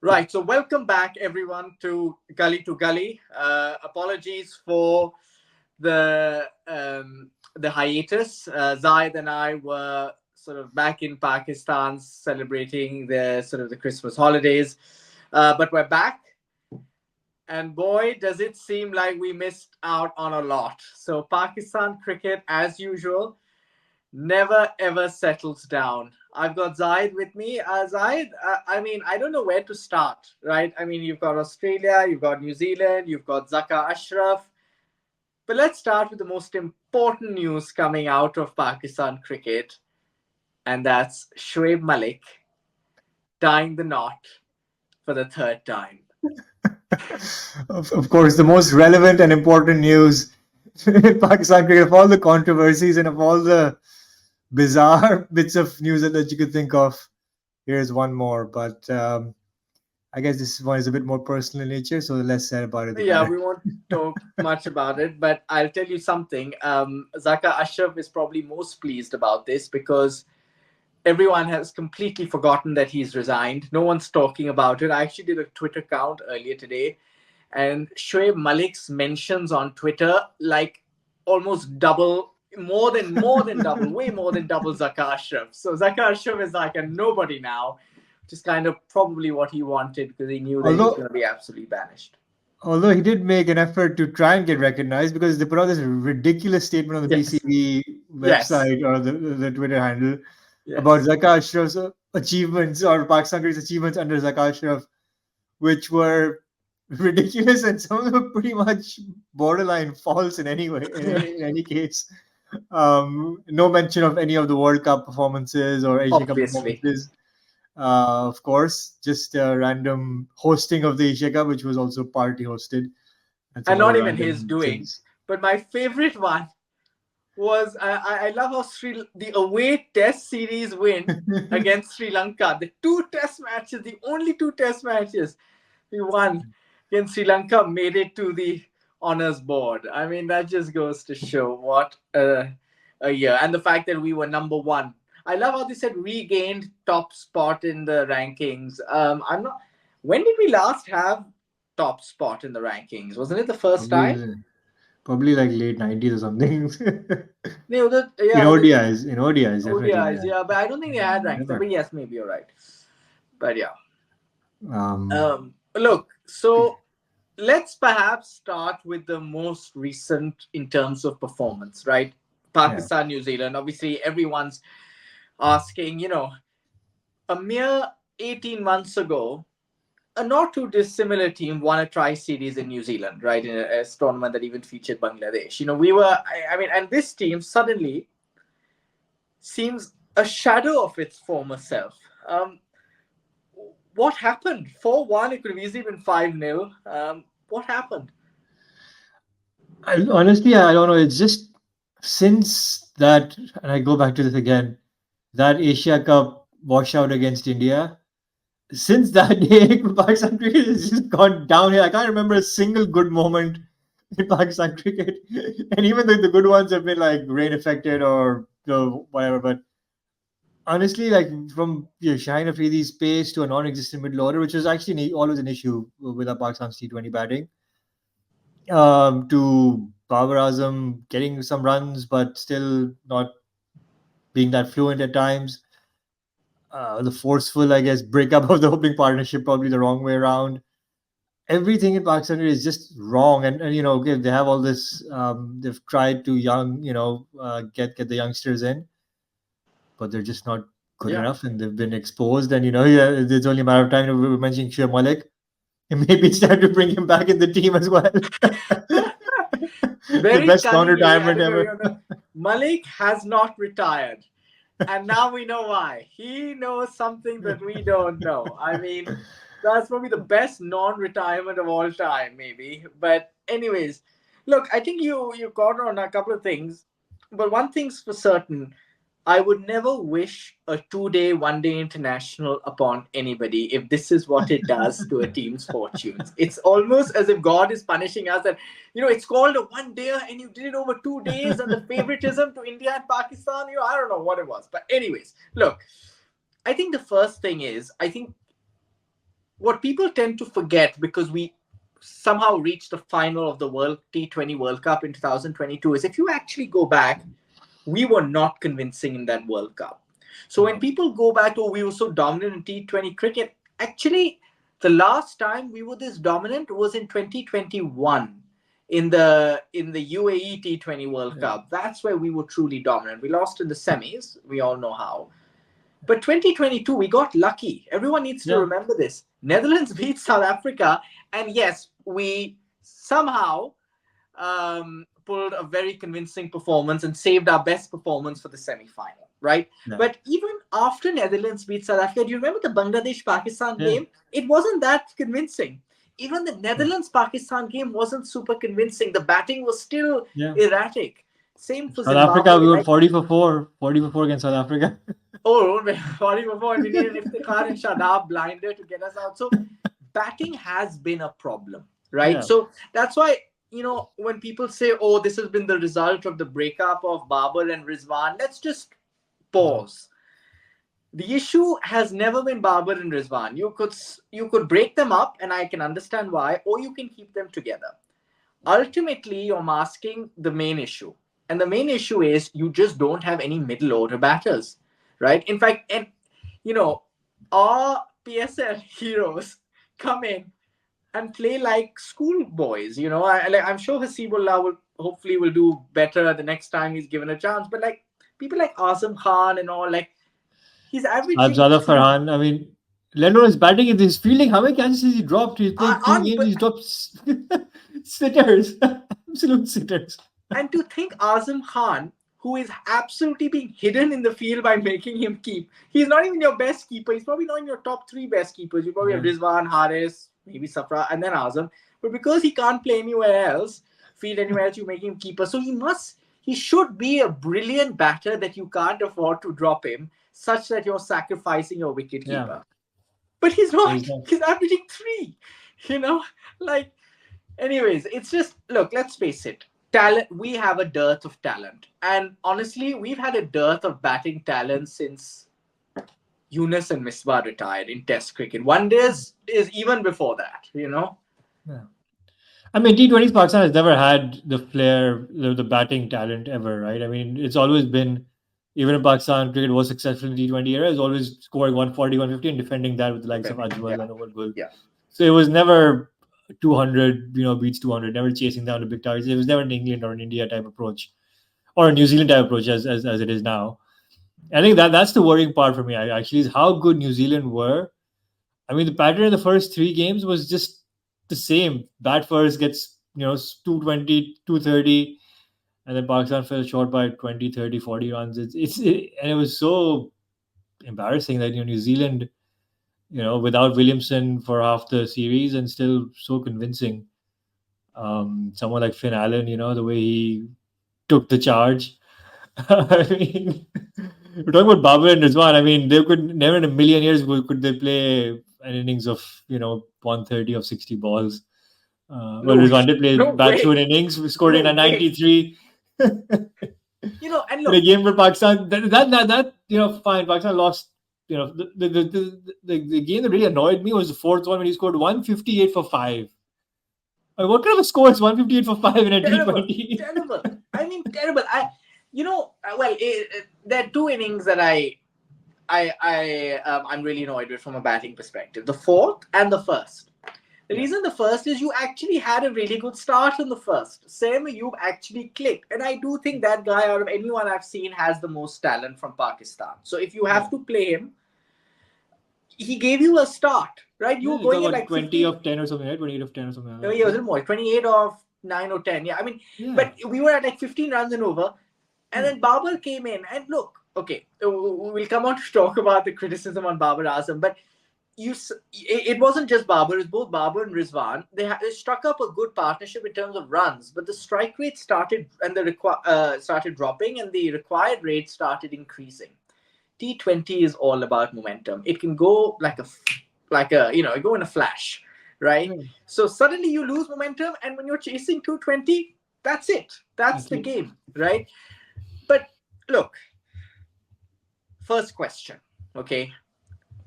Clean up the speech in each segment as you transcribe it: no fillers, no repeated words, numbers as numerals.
Right. So welcome back, everyone, to Gully. Apologies for the hiatus. Zaid and I were sort of back in Pakistan celebrating the Christmas holidays, but we're back, and boy, does it seem like we missed out on a lot. So Pakistan cricket, as usual, never ever settles down. I've got Zaid with me. Zaid, I mean, I don't know where to start, right? I mean, you've got Australia, you've got New Zealand, you've got Zaka Ashraf. But let's start with the most important news coming out of Pakistan cricket, and that's Shoaib Malik tying the knot for the third time. Of course, the most relevant and important news in Pakistan cricket, of all the controversies and of all the bizarre bits of news that you could think of, here's one more. But I guess this one is a bit more personal in nature, so the less said about it, the Yeah, better. we won't talk much about it, but I'll tell you something. Zaka Ashraf is probably most pleased about this because everyone has completely forgotten that he's resigned. No one's talking about it. I actually did a Twitter count earlier today, and Shoaib Malik's mentions on Twitter like almost double, more than double, way more than double Zaka Ashraf. So Zaka Ashraf is like a nobody now, which is kind of probably what he wanted because he knew that he was although, going to be absolutely banished. although he did make an effort to try and get recognized because they put out this ridiculous statement on the Yes, PCB yes, website or the Twitter handle about yes. Zaka Ashraf's achievements or Pakistan cricket's achievements under Zaka Ashraf, which were ridiculous and some of them were pretty much borderline false in any way, in any case. No mention of any of the World Cup performances or Asia Cup Obviously, performances. Of course, just a random hosting of the Asia Cup, which was also party hosted, and and some not other even his random doing. things. But my favorite one was I love how the away Test series win against Sri Lanka. The two Test matches, the only two Test matches we won against Sri Lanka, made it to the honors board. I mean, that just goes to show what a year, and the fact that we were number one. I love how they said regained top spot in the rankings. I'm not. When did we last have top spot in the rankings? Wasn't it the first time? probably, probably like late 90s or something. No, In yeah, ODIs, in ODIs, definitely, ODIs, yeah. yeah, but I don't think they had ranked them. Never. But yes, maybe you're right. But yeah. Um, Look, so let's perhaps start with the most recent in terms of performance, right? yeah. Pakistan, New Zealand. Obviously, everyone's asking, a mere 18 months ago, a not too dissimilar team won a tri series in New Zealand, right? In a tournament that even featured Bangladesh. We were, I mean, and this team suddenly seems a shadow of its former self. What happened? 4-1, it could have easily been 5-0. What happened? Honestly, I don't know. It's just since that, and I go back to this again, that Asia Cup washout against India. Since that day, Pakistan cricket has just gone downhill. I can't remember a single good moment in Pakistan cricket, and even the good ones have been like rain affected or whatever. But honestly, like from Shaheen Afridi's pace to a non-existent middle order, which was actually always an issue with our Pakistan's T20 batting, to Babar Azam getting some runs but still not being that fluent at times. The forceful, I guess, breakup of the opening partnership, probably the wrong way around. Everything in Pakistan is just wrong, and okay, they have all this. They've tried to get the youngsters in, but they're just not good Yeah. enough, and they've been exposed. And yeah, it's only a matter of time. We were mentioning Shia Malik, and maybe it's time to bring him back in the team as well. The Very best cunningly, non-retirement and ever. Malik has not retired. And now we know why. He knows something that we don't know. I mean, that's probably the best non-retirement of all time, maybe. But anyways, look, I think you caught on a couple of things, but one thing's for certain: I would never wish a 2-day, 1-day international upon anybody if this is what it does to a team's fortunes. It's almost as if God is punishing us that, it's called a 1-day and you did it over 2 days and the favoritism to India and Pakistan, I don't know what it was. But, anyways, look, I think the first thing is, I think what people tend to forget, because we somehow reached the final of the World T20 World Cup in 2022, is if you actually go back, we were not convincing in that World Cup. So when No. people go back, oh, we were so dominant in T20 cricket, actually, the last time we were this dominant was in 2021 in the UAE T20 World Yeah. Cup. That's where we were truly dominant. We lost in the semis. We all know how. But 2022, we got lucky. Everyone needs to Yeah. remember this. Netherlands beat South Africa, and yes, we somehow pulled a very convincing performance and saved our best performance for the semi-final, right? Yeah. But even after Netherlands beat South Africa, do you remember the Bangladesh-Pakistan Yeah. game? It wasn't that convincing. Even the Yeah. Netherlands-Pakistan game wasn't super convincing. The batting was still Yeah. erratic. Same for South Africa, we Zimbabwe. were Like, 40 for 4, 40 for 4 against South Africa. oh, sorry before, and we needed Iftikhar and Shadab blinder to get us out. So batting has been a problem, right? Yeah. So that's why, when people say, oh, this has been the result of the breakup of Babar and Rizwan, let's just Mhm. pause. The issue has never been Babar and Rizwan. You could break them up, and I can understand why, or you can keep them together. Ultimately, you're masking the main issue. And the main issue is you just don't have any middle order batters, right? In fact, and you know, our PSL heroes come in and play like schoolboys. I'm sure Hasibullah will do better the next time he's given a chance. But like people like Azam Khan and all, like he's averaging Abzada three Farhan. I mean, Lennon is batting in his fielding. How many catches has he dropped? He's played three games. He's dropped sitters, absolute sitters. And to think Azam Khan, who is absolutely being hidden in the field by making him keep, he's not even your best keeper. He's probably not in your top three best keepers. You probably have Yeah. Rizwan, Haris, maybe Safra, and then Azam. But because he can't play anywhere else, field anywhere else, you make him keeper. So he should be a brilliant batter that you can't afford to drop him, such that you're sacrificing your wicket Yeah. keeper. But he's But he's not. not. He's averaging three. You know, like anyways, it's just look, let's face it. Talent, we have a dearth of talent. And honestly, we've had a dearth of batting talent since Yunus and Misbah retired in Test cricket. One day is even before that. Yeah. I mean, T20s Pakistan has never had the flair, the batting talent ever, right? I mean, it's always been, even if Pakistan cricket was successful in T20 era, it's always scoring 140, 150 and defending that with the likes of Depending. Yeah. Ajmal and Omar Gul. Yeah. So it was never 200, beats 200, never chasing down the big targets. It was never an England or an India type approach or a New Zealand type approach as it is now. I think that's the worrying part for me, actually, is how good New Zealand were. I mean, the pattern in the first three games was just the same. Bat first gets, 220, 230, and then Pakistan fell short by 20, 30, 40 runs. And it was so embarrassing that, New Zealand, without Williamson for half the series and still so convincing. Someone like Finn Allen, the way he took the charge. I mean, we're talking about Babar and Rizwan. I mean, they could never in a million years could they play an innings of 130 of 60 balls. Well, No, Rizwan did play no bat through an way. innings, we scored in No a way. 93 And in a look, game for Pakistan. That fine. Pakistan lost. The game that really annoyed me was the fourth one when he scored 158 for five. I mean, what kind of a score is 158 for five in a terrible. T20? Terrible. I mean, terrible. Well, there are two innings that I'm really annoyed with from a batting perspective. The fourth and the first. The Yeah. reason the first is you actually had a really good start in the first. Same, you've actually clicked. And I do think that guy, out of anyone I've seen, has the most talent from Pakistan. So if you Yeah. have to play him, he gave you a start, right? You Yeah, were he got going at about like 20 15. of 10 or something, right? 28 of 10 or something like No, that, yeah, it right? was more, 28 of 9 or 10. Yeah, I mean, Yeah. but we were at like 15 runs and over. And Yeah. then Babar came in. And look, okay, we'll come on to talk about the criticism on Babar Azam. But it wasn't just Babar, it was both Babar and Rizwan. They struck up a good partnership in terms of runs, but the strike rate started and started dropping, and the required rate started increasing. T20 is all about momentum. It can go go in a flash, right? Yeah. So suddenly you lose momentum, and when you're chasing 220, that's it. That's the Exactly. game, right? But look, first question, okay,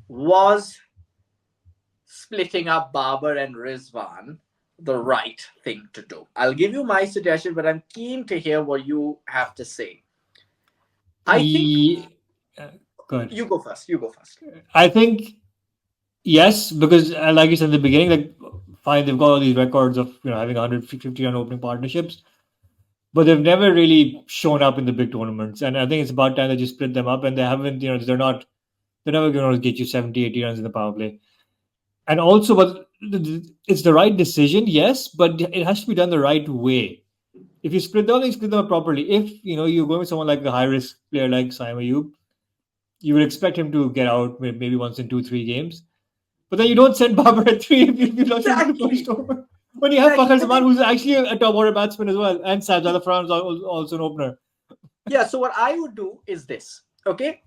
was splitting up Babar and Rizwan the right thing to do? I'll give you my suggestion, but I'm keen to hear what you have to say. I think Ye- Good. you go first. You go first. I think yes, because like you said in the beginning, like fine, they've got all these records of having 150 run opening partnerships, but they've never really shown up in the big tournaments. And I think it's about time that you split them up. And they haven't, they're never going to get you 70, 80 runs in the power play. And also, but it's the right decision, yes, but it has to be done the right way. If you split them, you split them up properly. If you're going with someone like a high risk player like Simon Ayub, you would expect him to get out maybe once in 2, 3 games. But then you don't send Babar at three if you lost him in the first Exactly. over. When you have Exactly. Fakhar And Zaman, then, who's actually a top order batsman as well, and Sajjad Afran is also an opener. yeah, so what I would do is this. Okay.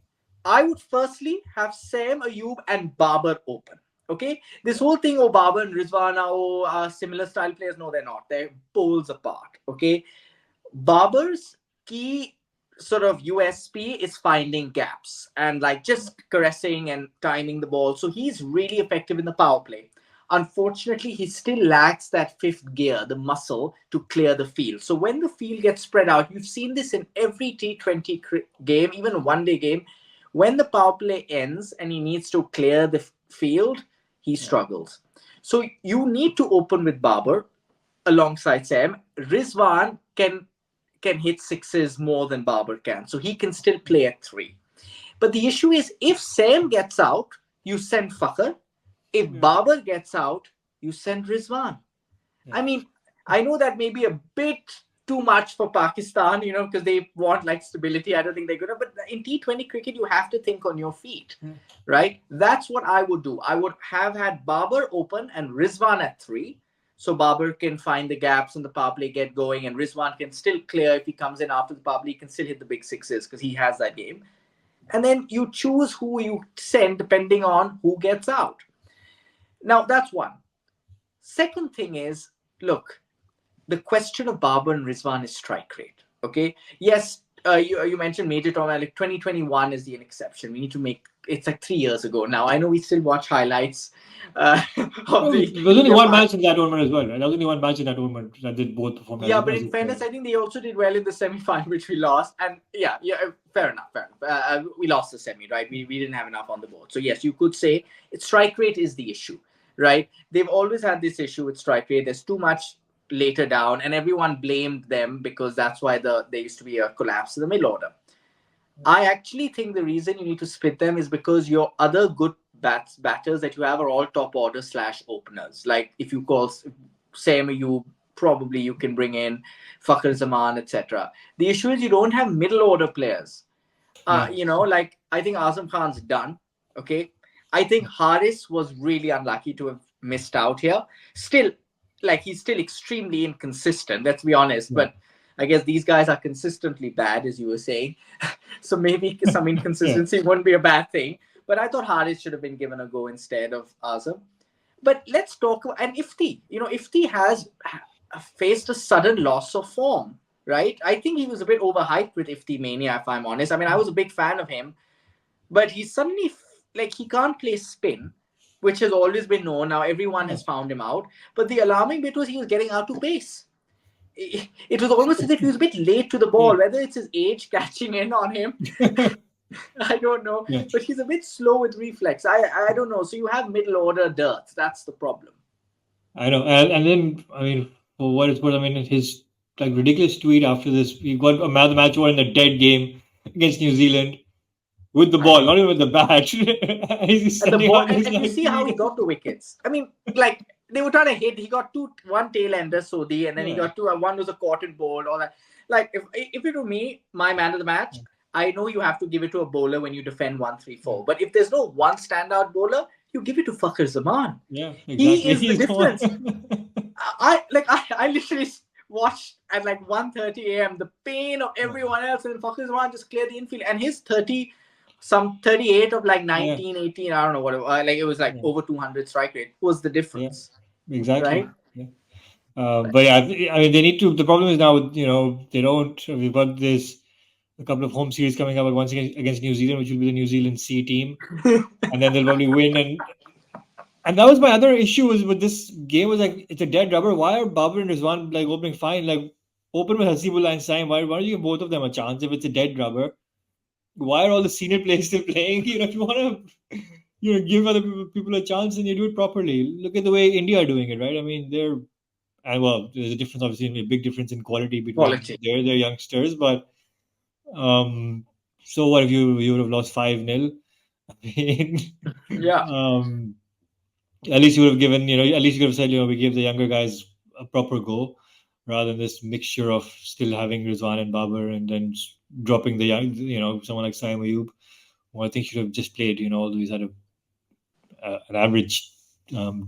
I would firstly have Sam Ayub and Babar open. Okay. This whole thing, oh, Babar and Rizwana, oh, similar style players. No, they're not. They're poles apart. Okay. Babar's key sort of USP is finding gaps and like just caressing and timing the ball. So he's really effective in the power play. Unfortunately, he still lacks that fifth gear, the muscle to clear the field. So when the field gets spread out, you've seen this in every T20 game, even a one-day game. When the power play ends and he needs to clear the field, he Yeah. struggles. So you need to open with Babar alongside Sam. Rizwan can hit sixes more than Babar can. So he can still play at three. But the issue is if Sam gets out, you send Fakhar. If Yeah. Babar gets out, you send Rizwan. Yeah. I mean, I know that may be a bit too much for Pakistan, because they want like stability. I don't think they're gonna. But in T20 cricket, you have to think on your feet, Yeah. right? That's what I would do. I would have had Babar open and Rizwan at three. So Babar can find the gaps in the power play, get going, and Rizwan can still clear if he comes in after the power play. He can still hit the big sixes because he has that game. And then you choose who you send depending on who gets out. Now that's one. Second thing is, look, the question of Babar and Rizwan is strike rate. Okay, yes, you mentioned Major Tom. Like 2021 is the exception. We need to make it's like 3 years ago now. I know we still watch highlights of No, the there was only India. one match in that tournament as well, right? There was only one match in that tournament that did both perform Yeah, but as in a pair. fairness, I think they also did well in the semi-final, which we lost. And yeah, fair enough, fair enough. We lost the semi, right? We didn't have enough on the board. So yes, you could say its strike rate is the issue, right? They've always had this issue with strike rate. There's too much later down, and everyone blamed them because that's why there used to be a collapse in the middle order. I actually think the reason you need to split them is because your other good batters that you have are all top order slash openers. Like if you call Sam, you probably you can bring in Fakhar Zaman, etc. The issue is you don't have middle order players. Yeah. Like I think Azam Khan's done. Okay, I think Haris was really unlucky to have missed out here. Still, like he's still extremely inconsistent. Let's be honest, Yeah. but I guess these guys are consistently bad, as you were saying. So maybe some Yeah. inconsistency wouldn't be a bad thing. But I thought Haris should have been given a go instead of Azam. But let's talk about and Ifti. Ifti has faced a sudden loss of form, right? I think he was a bit overhyped with Ifti Mania, if I'm honest. I mean, I was a big fan of him, but he suddenly like he can't play spin, which has always been known. Now everyone Yeah. has found him out. But the alarming bit was he was getting out of pace. It was almost as if he was a bit late to the Yeah. ball, whether it's his age catching in on him. I don't know, Yeah. but he's a bit slow with reflex. I don't know. So you have middle order dearth. That's the problem. I know. And then, I mean, for what it's worth, I mean, his like ridiculous tweet after this, he got a man of the match award in a dead game against New Zealand with the I ball, know. not even with the bat. He's And the sending ball, out and, this and you like see how he tweet. got the wickets. I mean, like they were trying to hit. He got one tail ender, Sodhi, and then he Yeah. got two. One was a cotton ball. All that. Like if it were me, my man of the match, I know you have to give it to a bowler when you defend 1-3-4. But if there's no one standout bowler, you give it to Fakhar Zaman. Yeah, He exactly. is the He's the one. difference. I literally watched at like 1:30 a.m. the pain of everyone else, and Fakhar Zaman just cleared the infield, and his 38 of like Yeah, 19, 18, I don't know what like it was like yeah, over 200 strike rate was the yeah, difference, right? exactly. Yeah. But yeah, I mean, they need to. The problem is now, they don't. We've got this a couple of home series coming up, but once again against New Zealand, which will be the New Zealand C team, and then they'll probably win. And And that was my other issue was with this game was like it's a dead rubber. Why are Babar and Rizwan like opening fine? Like open with Hasibullah and Saim. Why don't you give both of them a chance if it's a dead rubber? Why are all the senior players still playing? If you want to, give other people a chance, and you do it properly. Look at the way India are doing it, right? I mean, and well, there's a difference, obviously, a big difference in quality between Quality. their youngsters, but um, so what if you would have lost 5-0? I mean, Yeah. um, at least you would have given, at least you could have said, we give the younger guys a proper go rather than this mixture of still having Rizwan and Babar and then dropping the young, someone like Saim Ayub. Well, I think should have just played, although he's had an average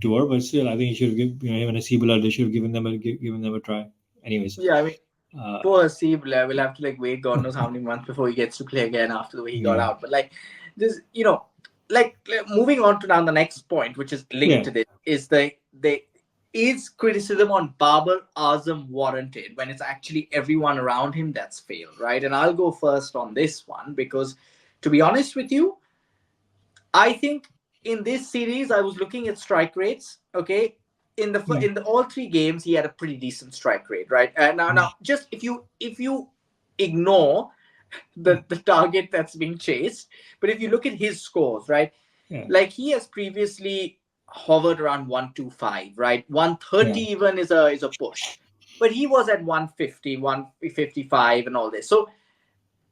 tour, but still, I think he should have given, him and Asibullah, they should have given them a try. Anyways, Yeah, I mean, uh, poor Siebler will have to like wait God knows how many months before he gets to play again after the way he got yeah, out. But like this, like moving on to now the next point, which is linked yeah, to this, is the is criticism on Babar Azam warranted when it's actually everyone around him that's failed, right? And I'll go first on this one because, to be honest with you, I think in this series I was looking at strike rates. Okay, yeah, in the all three games he had a pretty decent strike rate, right? Now just if you ignore the target that's being chased, but if you look at his scores, right, yeah, like he has previously hovered around 125, right? 130 yeah, even is a push, but he was at 150, 155, and all this. So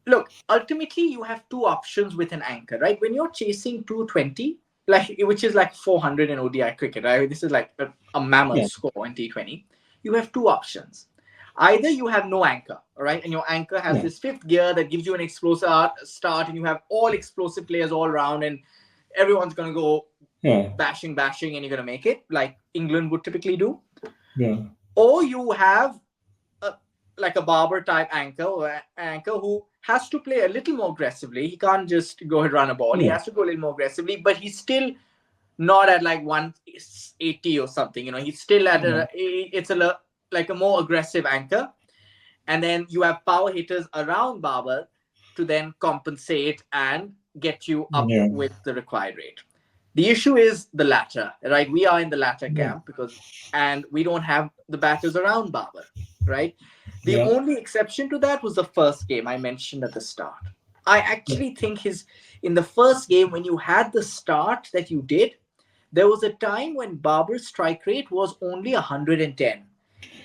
look, ultimately you have two options with an anchor, right? When you're chasing 220, like which is like 400 in ODI cricket, right? This is like a mammoth yeah, score in T20. You have two options. Either you have no anchor, all right, and your anchor has yeah, this fifth gear that gives you an explosive start, and you have all explosive players all around, and everyone's gonna go yeah, bashing, bashing, and you're gonna make it like England would typically do. yeah, Or you have a, like a Barber type anchor or anchor who has to play a little more aggressively. He can't just go and run a ball. He yeah, has to go a little more aggressively, but he's still not at like 180 or something. He's still at yeah, it's like a more aggressive anchor. And then you have power hitters around Barber to then compensate and get you up yeah, with the required rate. The issue is the latter, right? We are in the latter yeah, camp and we don't have the batters around Babar, right? The yeah, only exception to that was the first game I mentioned at the start. I yeah. actually think in the first game when you had the start that you did, there was a time when Babar's strike rate was only 110.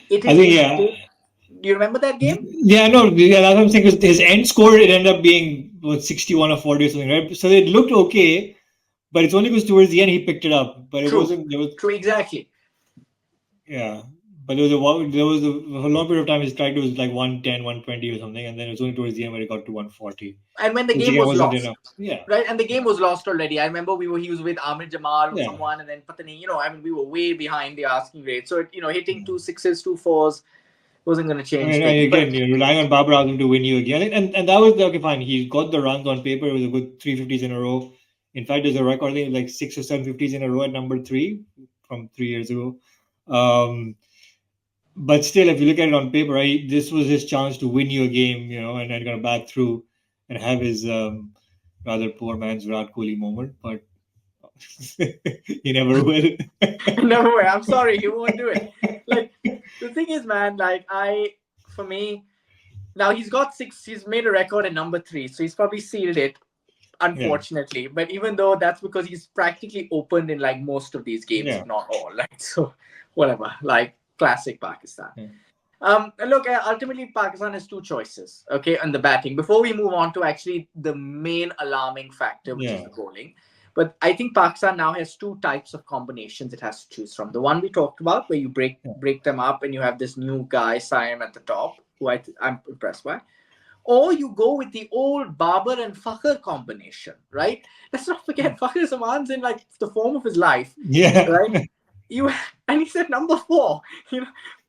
It I is think yeah, do you remember that game? yeah, no, yeah, that's what I'm saying. 'Cause his end score it ended up being 61 or 40 or something, right? So it looked okay, but it's only because towards the end he picked it up. But it True. wasn't. There was True, exactly. yeah, but there was a long period of time his strike was like 110, 120 or something, and then it was only towards the end where it got to 140, And when the which game again was wasn't lost, enough. Yeah, right? And the game was lost already. I remember he was with Amir Jamal or yeah. someone, and then Patani, I mean, we were way behind the asking rate. So, hitting Yeah. two sixes, two fours wasn't going to I change mean, things. But again, you're relying on Babar Azam to win you again, and that was okay. Fine, he got the runs on paper. It was a good 350s in a row. In fact, there's a record, I think, like 6 or 7 50s in a row at number three from 3 years ago. Um, but still, if you look at it on paper, right, this was his chance to win you a game, and then gonna bat through and have his rather poor man's Virat Kohli moment, but he never will. no way. I'm sorry, he won't do it. Like, the thing is, man, like, for me, now he's got six, he's made a record at number three. So he's probably sealed it, Yeah, unfortunately. But even though that's because he's practically opened in like most of these games, yeah, if not all. Like, so whatever, like classic Pakistan. yeah, Look, ultimately, Pakistan has two choices, okay, on the batting. Before we move on to actually the main alarming factor, which is yeah, the bowling. But I think Pakistan now has two types of combinations it has to choose from. The one we talked about, where you break them up and you have this new guy, Siam, at the top, who I'm impressed by. Or you go with the old Babar and Fakhr combination, right? Let's not forget, Fakhr Zaman's in like the form of his life, yeah, right? You and he's at number four.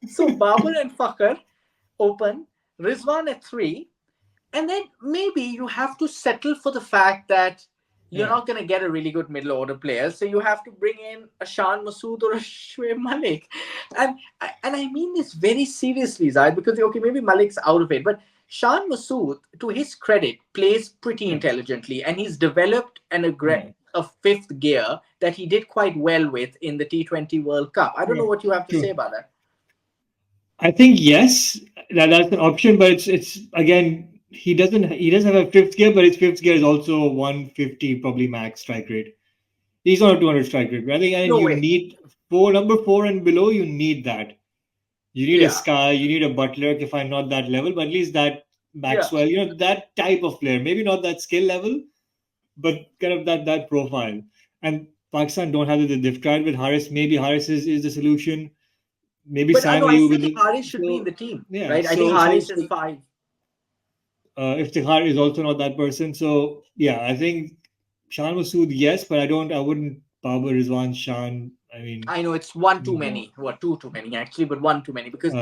So Babar and Fakhr open, Rizwan at three, and then maybe you have to settle for the fact that you're yeah, not going to get a really good middle order player, so you have to bring in a Shan Masood or a Shoaib Malik, and I mean this very seriously, Zaid, because okay, maybe Malik's out of it, but Shan Masood, to his credit, plays pretty yeah, intelligently, and he's developed yeah, a fifth gear that he did quite well with in the T20 World Cup. I don't Yeah, know what you have to true. say about that. I think yes, that's an option, but it's again he does have a fifth gear, but his fifth gear is also 150 probably max strike rate. He's not a 200 strike rate. But I think and No you way. need number four and below. You need that. You need a Yeah. Sky. You need a Butler. If I'm not that level, but at least that Yeah. Maxwell. That type of player. Maybe not that skill level, but kind of that profile. And Pakistan don't have they've tried with Harris. Maybe Harris is the solution. Maybe But Sam no, I Liu still with think Haris should be in so the team, yeah. right? I think Haris is five. Iftikhar is also not that person. So yeah, I think Shan Masood, yes, but I wouldn't Babar Rizwan Shan. I mean, I know it's one too no. many. Well, two too many actually, but one too many because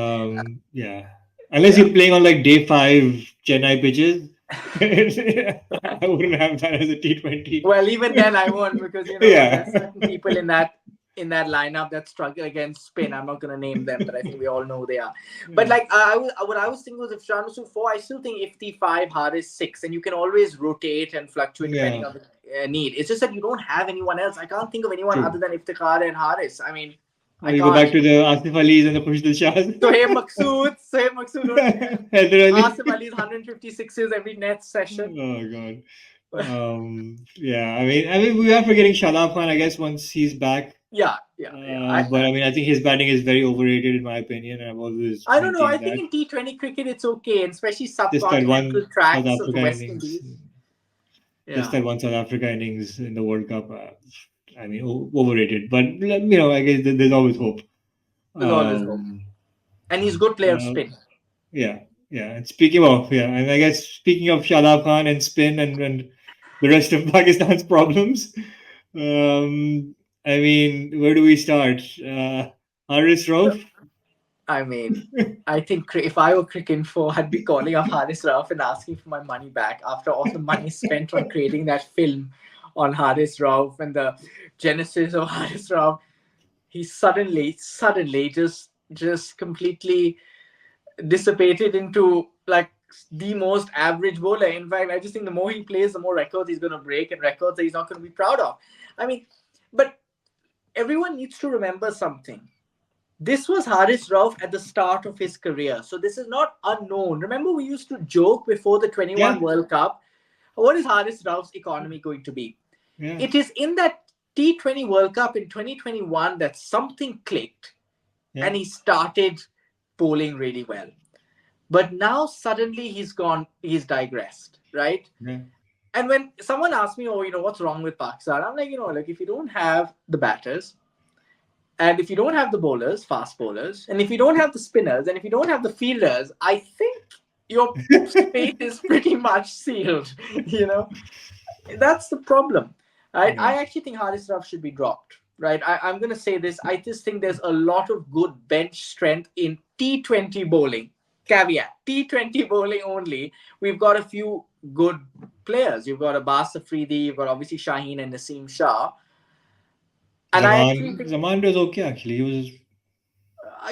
Yeah. Unless yeah. you're playing on like day five Chennai pitches, I wouldn't have that as a T20. Well, even then I won't because you know Yeah. there's certain people in that lineup that struggle against spin. I'm not going to name them, but I think we all know who they are. But Yeah. like what I was thinking was if Shanusu four, I still think if the five, Haris six, and you can always rotate and fluctuate depending Yeah. on the need. It's just that you don't have anyone else. I can't think of anyone other True. than Iftikhar and Haris. I mean, Or I you go back can't. to the Asif Ali's and the Khushdil Shahs. Sohaib Maksud don't Hyder Ali. Asif Ali's 156s every net session. Oh God. Yeah, I mean, we are forgetting Shadab Khan, I guess, once he's back. Yeah. But I mean, I think his batting is very overrated in my opinion, and I've always I don't know. I maintained think that. in T20 cricket it's okay, and especially Just that subcontinental one South tracks of the Africa West innings, Indies. just Yeah, that one South Africa innings in the World Cup. I mean, overrated. But I guess there's always hope. there's always hope, Um, and he's a good player of uh, spin. yeah, yeah. And and I guess speaking of Shadab Khan and spin and the rest of Pakistan's problems, um, I mean, where do we start? Haris Rauf? I mean, I think if I were cricket for, I'd be calling up Haris Rauf and asking for my money back after all the money spent on creating that film on Haris Rauf and the genesis of Haris Rauf. He suddenly just completely dissipated into like the most average bowler. In fact, I just think the more he plays, the more records he's going to break and records that he's not going to be proud of. I mean, but everyone needs to remember something. This was Haris Rauf at the start of his career. So this is not unknown. Remember, we used to joke before the 21 Yeah, World Cup, what is Haris Rauf's economy going to be? yeah, It is in that T20 World Cup in 2021 that something clicked yeah, and he started bowling really well. But now suddenly he's digressed, right? yeah, And when someone asks me, oh, what's wrong with Pakistan? I'm like, like if you don't have the batters, and if you don't have the bowlers, fast bowlers, and if you don't have the spinners, and if you don't have the fielders, I think your fate is pretty much sealed. You know, that's the problem. Right? yeah. I actually think Haris Rauf should be dropped. Right? I'm going to say this. I just think there's a lot of good bench strength in T20 bowling. Caveat: T20 bowling only. We've got a few good players. You've got Abbas Afridi. You've got obviously Shaheen and Naseem Shah. And I actually think Zaman was okay actually. He was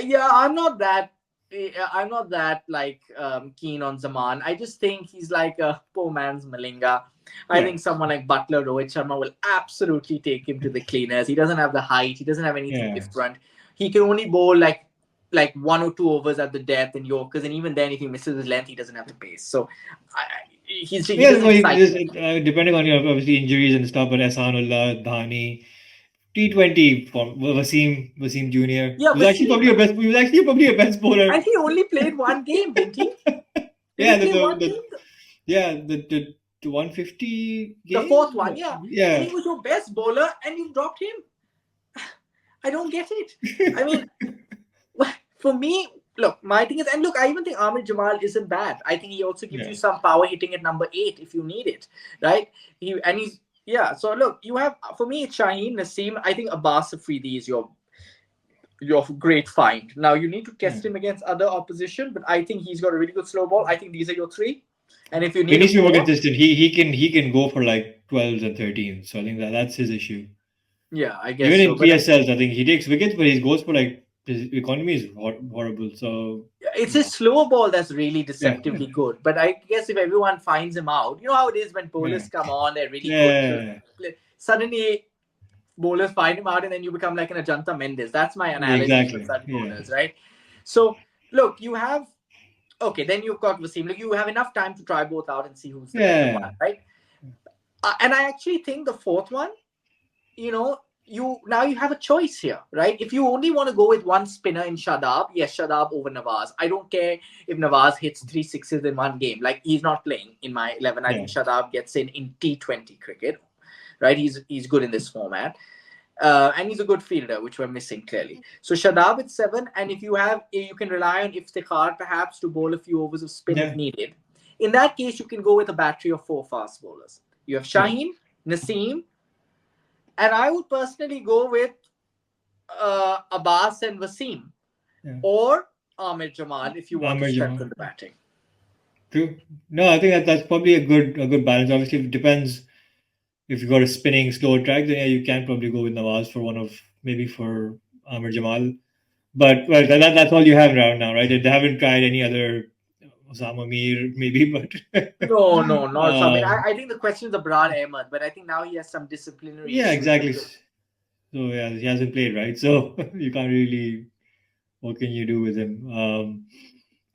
yeah, I'm not that like keen on Zaman. I just think he's like a poor man's Malinga. I yeah, think someone like Butler, Rohit Sharma will absolutely take him to the cleaners. He doesn't have the height. He doesn't have anything yeah. different. He can only bowl like 1 or 2 overs at the depth and Yorkers, and even then, if he misses his length, he doesn't have the pace. So he Yeah, doesn't well, excite me. depending on obviously injuries and stuff, but Ehsanullah, Dhani, T20 for Wasim Junior Yeah, Wasim, He was actually probably a best bowler. and he only played one game, didn't he? Did he Yeah, play one game? the 150 The game. fourth one, yeah. And Yeah, he was your best bowler, and you dropped him. I don't get it. I mean, for me, look, my thing is, and look, I even think Amir Jamal isn't bad. I think he also gives yeah, you some power hitting at number 8 if you need it, right? He's yeah. So look, you have for me it's Shaheen Naseem. I think Abbas Afridi is your great find. Now you need to yeah. test him against other opposition, but I think he's got a really good slow ball. I think these are your three, and if you He need a needs to be more four, consistent. He can go for like 12s and 13s. So I think that's his issue. yeah, I Even guess in so. But PSLs, I think he takes wickets, but he goes for like his economy is horrible. So it's yeah, his slower ball that's really yeah, deceptively good. But I guess if everyone finds him out, you know how it is when yeah, bowlers come on, they're really good. yeah. suddenly bowlers find him out, and then you become like an Ajanta Mendes. That's my analogy for Exactly. such Yeah. bowlers, right? So look, you have okay, then you've got Wasim. Like you have enough time to try both out and see who's the better one, Yeah. right? And I actually think the fourth one, you now you have a choice here, right? If you only want to go with one spinner in Shadab, yes, Shadab over Nawaz. I don't care if Nawaz hits three sixes in one game. Like he's not playing in my 11. I Yeah. think Shadab gets in T20 cricket, right? He's good in this format. And he's a good fielder, which we're missing clearly. So Shadab at 7, and if you can rely on Iftikhar perhaps to bowl a few overs of spin if Yeah. needed. In that case, you can go with a battery of 4 fast bowlers. You have Yeah. Shaheen, Naseem, and I would personally go with Abbas and Wasim, Yeah. or Ahmed Jamal if you want to Amar strengthen Jamal. the batting. True. No, I think that's probably a good balance. Obviously, it depends. If you got a spinning slow track, then yeah, you can probably go with Nawaz for one of maybe for Amar Jamal. But well, that's all you have around now, right? They haven't tried any other Osama Mir, maybe, but No, no, not some. um, I think the question is Abrar Ahmed, but I think now he has some disciplinary yeah, issues with exactly. So yeah, he hasn't played, right? So you can't really. What can you do with him?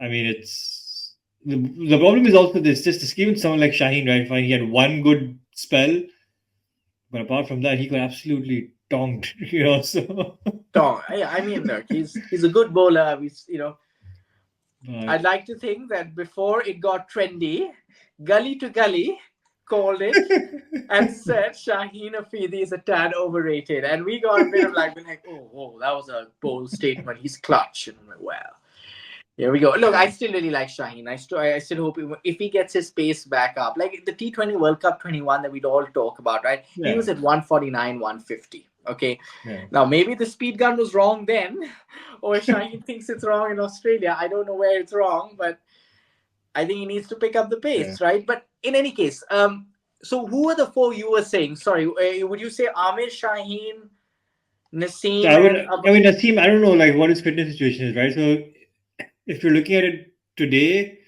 I mean, it's the problem is also this. Just even someone like Shaheen, right? Fine, he had one good spell, but apart from that, he got absolutely tonked. So Tom. Yeah, I mean, look, he's a good bowler. I'd but like to think that before it got trendy, Gully to Gully called it and said Shaheen Afridi is a tad overrated, and we got a bit of like, oh, that was a bold statement. He's clutch, and I'm like, well, here we go. Look, I still really like Shaheen. I still hope if he gets his pace back up, like the T20 World Cup 21 that we'd all talk about, right? He yeah, was at 149, 150. Okay. yeah, Now, maybe the speed gun was wrong then, or Shaheen thinks it's wrong in Australia. I don't know where it's wrong, but I think he needs to pick up the yeah. pace, right? But in any case, so who are the four you were saying? Sorry, would you say Amir, Shaheen, So Naseem, and I mean, Naseem, I don't know like what his fitness situation is, right? So if you're looking at it today,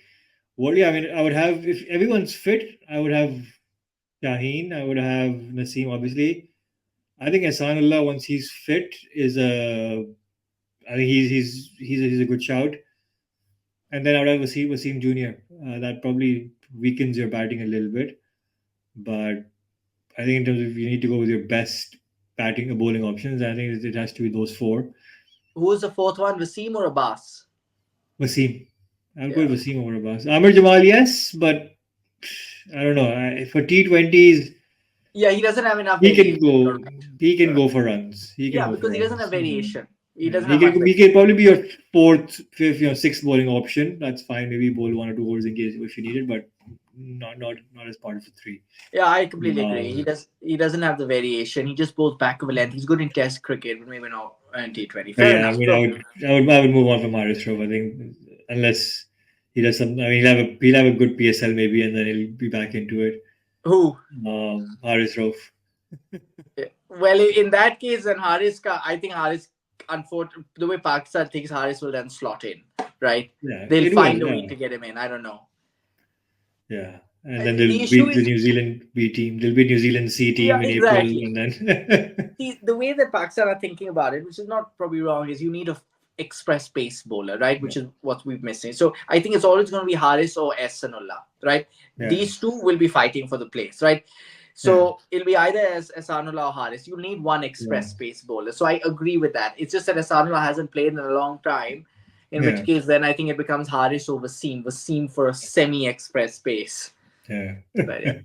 what do you? I mean, I would have if everyone's fit, I would have Shaheen, I would have Naseem, obviously. I think Ahsanullah, once he's fit, is a. I think he's a good shout. And then I would have Wasim Jr. That probably weakens your batting a little bit. But I think in terms of you need to go with your best batting or bowling options, I think it has to be those four. who was the fourth one? Wasim or Abbas? Wasim. I'll go Yeah. with Wasim over Abbas. Amir Jamal, yes, but I don't know. For T20s, Yeah, he doesn't have enough he can variation. You're go. right. He can You're right. go for runs. He can Yeah, go for because he doesn't have runs. variation. He Yeah, doesn't have much he variation. can probably be your fourth, fifth, sixth bowling option. That's fine. Maybe bowl one or two overs in case if you need it, but not as part of the three. Yeah, I completely agree. He Um, does. He doesn't have the variation. He just bowls back of a length. He's good in Test cricket, but maybe not in T20. but Fair yeah, I enough. mean, So I would move on from Haris Rove. I think unless he does some. I mean, he'll have a good PSL maybe, and then he'll be back into it. who? Haris Rove. Well, in that case, then I think Haris, unfortunately, the way Pakistan thinks, Haris will then slot in, right? Yeah, They'll it will. find a way Yeah, to get him in. I don't know. yeah. And then they'll The issue beat the is, New Zealand B team. They'll beat New Zealand C yeah, team in April, exactly. and then See, the way that Pakistan are thinking about it, which is not probably wrong, is you need a express pace bowler, right? yeah, Which is what we're missing. So I think it's always going to be Haris or Sanullah, right? yeah, These two will be fighting for the place, right? yeah, So it'll be either as Sanullah or Haris. You need one yeah, express pace bowler. So I agree with that. It's just that Sanullah hasn't played in a long time, in which yeah, case then I think it becomes Haris or Wasim for a semi-express pace. yeah. But yeah.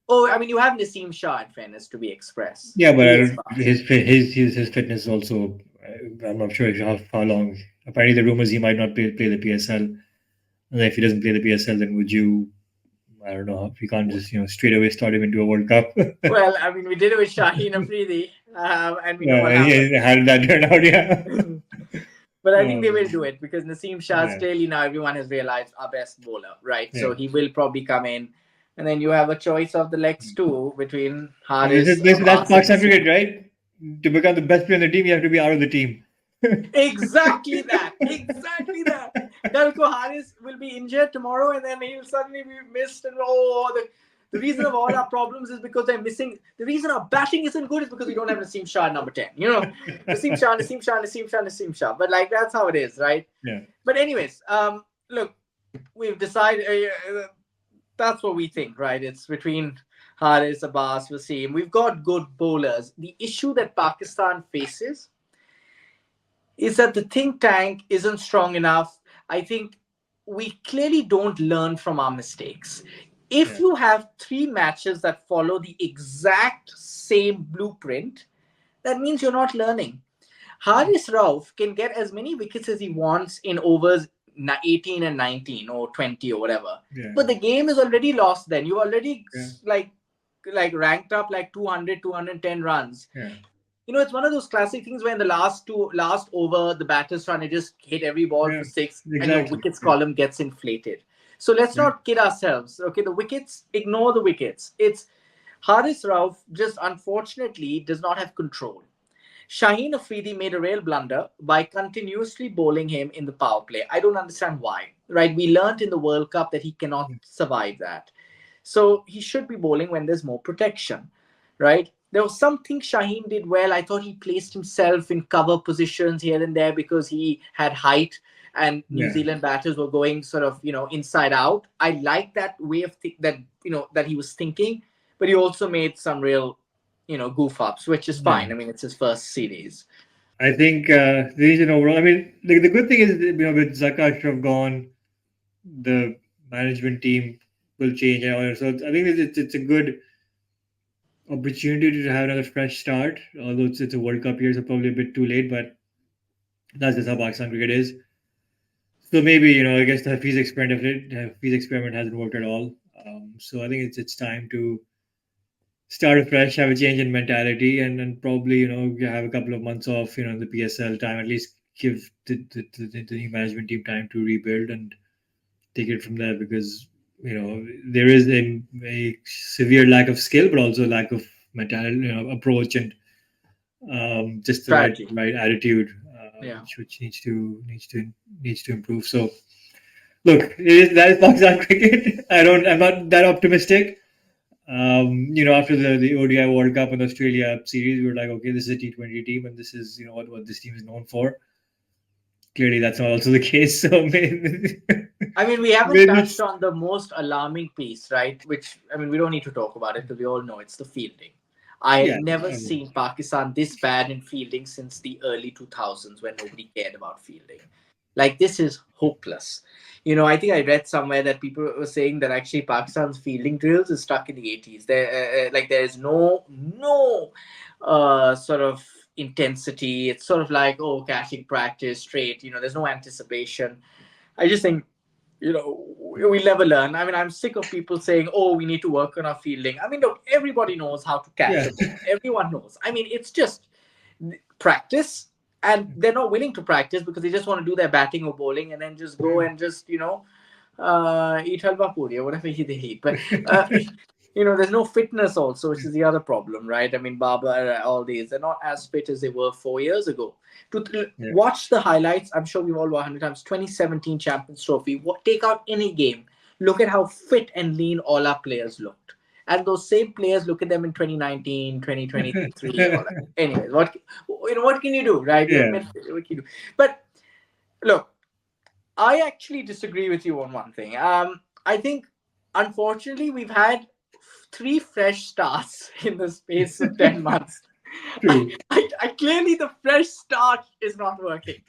Oh, I mean, you have Naseem Shah in fairness to be express. Yeah, but He I is don't, fast. his fitness also. I'm not sure how long. Apparently, the rumors he might not play the PSL. And if he doesn't play the PSL, then would you? I don't know. We can't just straight away start him into a World Cup. Well, I mean, we did it with Shaheen Afridi, and we know what happened. Yeah, how did that turn out? Yeah. But I think they will Um, do it because Naseem Shah's yeah, clearly now everyone has realized our best bowler, right? yeah. So he will probably come in, and then you have a choice of the legs too between And this Haris, is this that's Abbas, and Pakistan Naseem. cricket, right? To become the best player in the team, you have to be out of the team. Exactly that. Exactly that. Dalko Haris will be injured tomorrow, and then he'll suddenly be missed, and The reason of all our problems is because they're missing. The reason our batting isn't good is because we don't have Naseem Shah at number 10. Naseem Shah, Naseem Shah, Naseem Shah, Naseem Shah. But like that's how it is, right? Yeah. But anyways, look, we've decided. That's what we think, right? It's between Haris, Abbas, Wasim. We've got good bowlers. The issue that Pakistan faces is that the think tank isn't strong enough. I think we clearly don't learn from our mistakes. If Yeah. you have three matches that follow the exact same blueprint, that means you're not learning. Haris Rauf can get as many wickets as he wants in overs 18 and 19 or 20 or whatever. Yeah. But the game is already lost then. You already Yeah. like ranked up like 200, 210 runs. Yeah. It's one of those classic things where in the last over, the batter's trying to just hit every ball Yeah. for six, and your Exactly. wickets Yeah. column gets inflated. So let's Yeah. not kid ourselves. Okay, the wickets, ignore the wickets. It's Haris Rauf just unfortunately does not have control. Shaheen Afridi made a real blunder by continuously bowling him in the power play. I don't understand why. Right? We learned in the World Cup that he cannot survive that. So he should be bowling when there's more protection. Right? There was something Shaheen did well. I thought he placed himself in cover positions here and there because he had height and New Yeah. Zealand batters were going sort of, inside out. I like that way of that he was thinking, but he also made some real goof ups, which is Yeah. fine. I mean, it's his first series. I think the reason overall, I mean, the good thing is, with Zaka Ashraf gone, the management team will change and all that. So I think it's a good opportunity to have another fresh start. Although it's a World Cup year, so probably a bit too late, but that's just how Pakistan cricket is. So maybe I guess the Hafiz experiment hasn't worked at all. So I think it's time to start afresh, have a change in mentality, and probably have a couple of months off, in the PSL time, at least give the new management team time to rebuild and take it from there, because there is a severe lack of skill, but also lack of mentality, approach, and just the Strategy. right attitude, Yeah. which needs to improve. So look, that is Pakistan cricket. I'm not that optimistic. After the ODI World Cup and the Australia series, we were like, okay, this is a T20 team, and this is what this team is known for. Clearly, that's not also the case. So maybe, I mean, we haven't maybe touched it's on the most alarming piece, right? Which, I mean, we don't need to talk about it because we all know it's the fielding. I had yeah. never I mean, seen Pakistan this bad in fielding since the early 2000s when nobody cared about fielding. Like, this is hopeless. I think I read somewhere that people were saying that actually Pakistan's fielding drills is stuck in the 80s. There is no sort of intensity. It's sort of like, oh, catching practice straight. There's no anticipation. I just think we'll never learn. I mean, I'm sick of people saying, "Oh, we need to work on our fielding." I mean, look, everybody knows how to catch yeah. a ball. Everyone knows. I mean, it's just practice, and they're not willing to practice because they just want to do their batting or bowling and then just go and just eat halwa puri or whatever they eat. But there's no fitness also, which is the other problem, right? I mean, Baba, all these, they're not as fit as they were 4 years ago. To Yeah. watch the highlights, I'm sure we've all watched 100 times. 2017 Champions Trophy. Take out any game. Look at how fit and lean all our players looked. And those same players, look at them in 2019, 2023, all that. Anyways, what can you do, right? Yeah. What can you do? But look, I actually disagree with you on one thing. I think, unfortunately, we've had three fresh starts in the space of 10 months. True. I clearly, the fresh start is not working.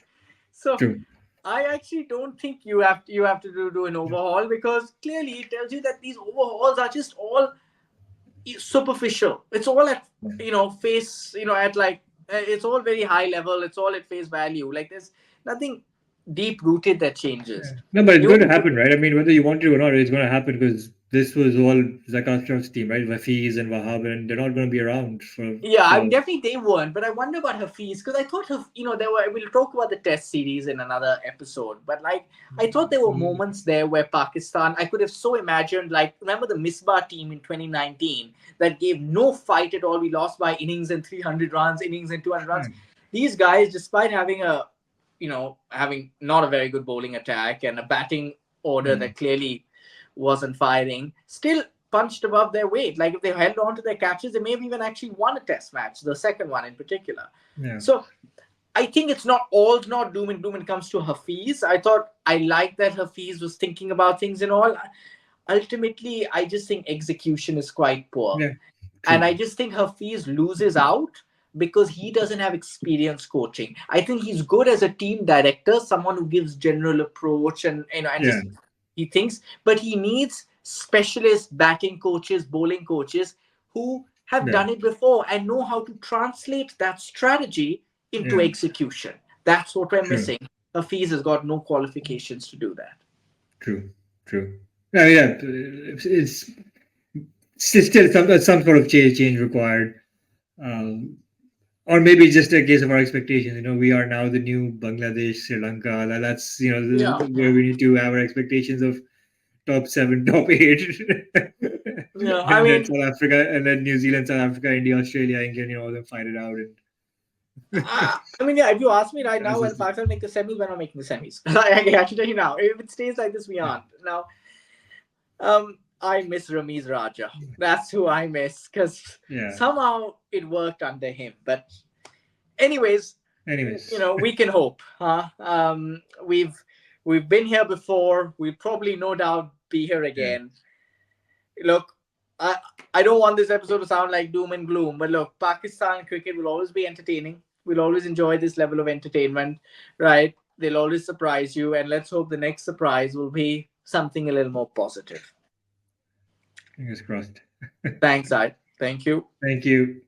So True. I actually don't think you have to do an overhaul, because clearly it tells you that these overhauls are just all superficial. It's all at face, at like it's all very high level. It's all at face value. Like, there's nothing deep rooted that changes. No, but it's The going to only thing, happen, right? I mean, whether you want to or not, it's going to happen, because this was all Zakasrov's team, right? Wafiz and Wahab, and they're not going to be around yeah, I for mean, definitely they weren't. But I wonder about her fees, because I thought there were. We'll talk about the Test series in another episode. But like, I thought there were moments there where Pakistan, I could have so imagined. Like, remember the Misbah team in 2019 that gave no fight at all. We lost by innings and 300 runs, innings and 200 runs. These guys, despite having not a very good bowling attack and a batting order that clearly wasn't firing, still punched above their weight. Like if they held on to their catches, they may have even actually won a test match, the second one in particular. Yeah. So I think it's not doom and gloom when it comes to Hafiz. I thought I liked that Hafiz was thinking about things and all. Ultimately, I just think execution is quite poor. Yeah. And I True. just think Hafiz loses out because he doesn't have experience coaching. I think he's good as a team director, someone who gives general approach and Yeah. just he thinks, but he needs specialist batting coaches, bowling coaches who have Yeah. done it before and know how to translate that strategy into Yeah. execution. That's what we're True. missing. Hafiz has got no qualifications to do that. True. True. Yeah. It's still some sort of change required. Um, or maybe just a case of our expectations. We are now the new Bangladesh, Sri Lanka. That's Yeah, where yeah. we need to have our expectations of top seven, top eight, Yeah, I and then mean, South Africa, and then New Zealand, South Africa, India, Australia, England. All of them fight it out. I mean, yeah. If you ask me right now, That's when just, Pakistan make the semis, we're not making the semis. I can tell you now. If it stays like this, we aren't. Now, I miss Ramiz Raja. That's who I miss because yeah. somehow it worked under him. But, anyways, Anyways, we can hope, huh? We've been here before. We'll probably, no doubt, be here yeah, again. Look, I I don't want this episode to sound like doom and gloom, but look, Pakistan cricket will always be entertaining. We'll always enjoy this level of entertainment, right? They'll always surprise you, and let's hope the next surprise will be something a little more positive. fingers crossed. Thanks, I. Thank you. Thank you.